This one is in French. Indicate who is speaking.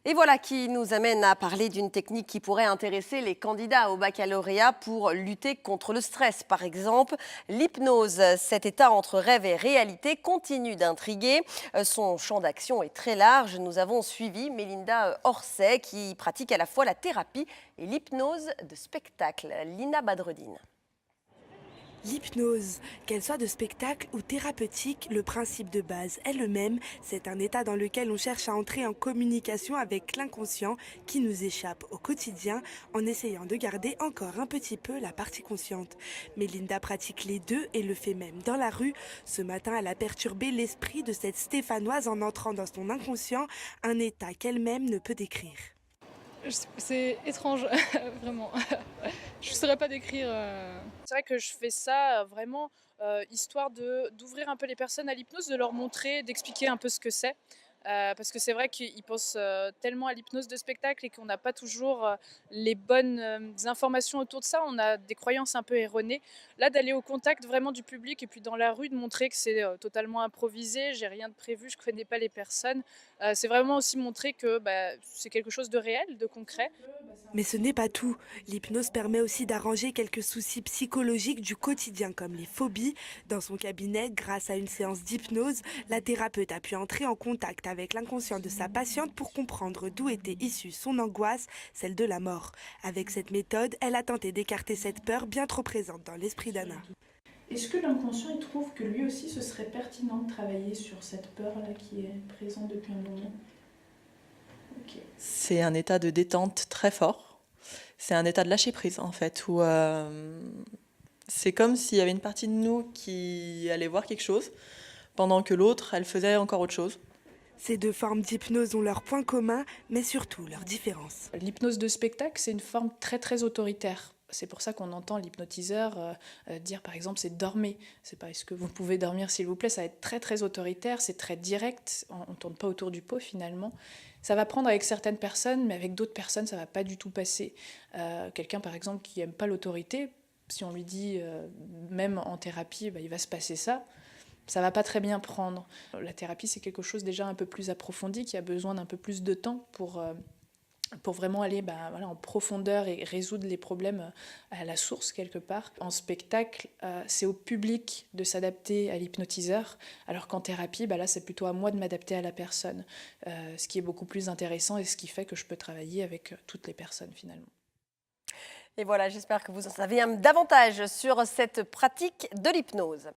Speaker 1: Et voilà qui nous amène à parler d'une technique qui pourrait intéresser les candidats au baccalauréat pour lutter contre le stress. Par exemple, l'hypnose. Cet état entre rêve et réalité continue d'intriguer. Son champ d'action est très large. Nous avons suivi Mélinda Orsay qui pratique à la fois la thérapie et l'hypnose de spectacle. Lina Badreddine.
Speaker 2: L'hypnose, qu'elle soit de spectacle ou thérapeutique, le principe de base est le même. C'est un état dans lequel on cherche à entrer en communication avec l'inconscient qui nous échappe au quotidien en essayant de garder encore un petit peu la partie consciente. Mélinda pratique les deux et le fait même dans la rue. Ce matin, elle a perturbé l'esprit de cette Stéphanoise en entrant dans son inconscient, un état qu'elle-même ne peut décrire.
Speaker 3: C'est étrange, vraiment. Je ne saurais pas décrire. C'est vrai que je fais ça vraiment histoire d'ouvrir un peu les personnes à l'hypnose, de leur montrer, d'expliquer un peu ce que c'est. Parce que c'est vrai qu'ils pensent tellement à l'hypnose de spectacle et qu'on n'a pas toujours les bonnes informations autour de ça. On a des croyances un peu erronées. Là, d'aller au contact vraiment du public et puis dans la rue, de montrer que c'est totalement improvisé, j'ai rien de prévu, je ne connais pas les personnes. C'est vraiment aussi montrer que c'est quelque chose de réel, de concret.
Speaker 2: Mais ce n'est pas tout. L'hypnose permet aussi d'arranger quelques soucis psychologiques du quotidien comme les phobies. Dans son cabinet, grâce à une séance d'hypnose, la thérapeute a pu entrer en contact avec l'inconscient de sa patiente pour comprendre d'où était issue son angoisse, celle de la mort. Avec cette méthode, elle a tenté d'écarter cette peur bien trop présente dans l'esprit d'Anna.
Speaker 4: Est-ce que l'inconscient il trouve que lui aussi ce serait pertinent de travailler sur cette peur-là qui est présente depuis un moment? Ok.
Speaker 5: C'est un état de détente très fort. C'est un état de lâcher prise en fait, où c'est comme s'il y avait une partie de nous qui allait voir quelque chose, pendant que l'autre, elle faisait encore autre chose.
Speaker 2: Ces deux formes d'hypnose ont leurs points communs, mais surtout leurs différences.
Speaker 3: L'hypnose de spectacle, c'est une forme très très autoritaire. C'est pour ça qu'on entend l'hypnotiseur dire par exemple c'est dormez. C'est pas est-ce que vous pouvez dormir s'il vous plaît, ça va être très très autoritaire, c'est très direct, on tourne pas autour du pot finalement. Ça va prendre avec certaines personnes, mais avec d'autres personnes ça va pas du tout passer. Quelqu'un par exemple qui aime pas l'autorité, si on lui dit même en thérapie il va se passer ça. Ça va pas très bien prendre. La thérapie, c'est quelque chose déjà un peu plus approfondi, qui a besoin d'un peu plus de temps pour vraiment aller en profondeur et résoudre les problèmes à la source quelque part. En spectacle, c'est au public de s'adapter à l'hypnotiseur, alors qu'en thérapie, là, c'est plutôt à moi de m'adapter à la personne, ce qui est beaucoup plus intéressant et ce qui fait que je peux travailler avec toutes les personnes finalement.
Speaker 1: Et voilà, j'espère que vous en savez davantage sur cette pratique de l'hypnose.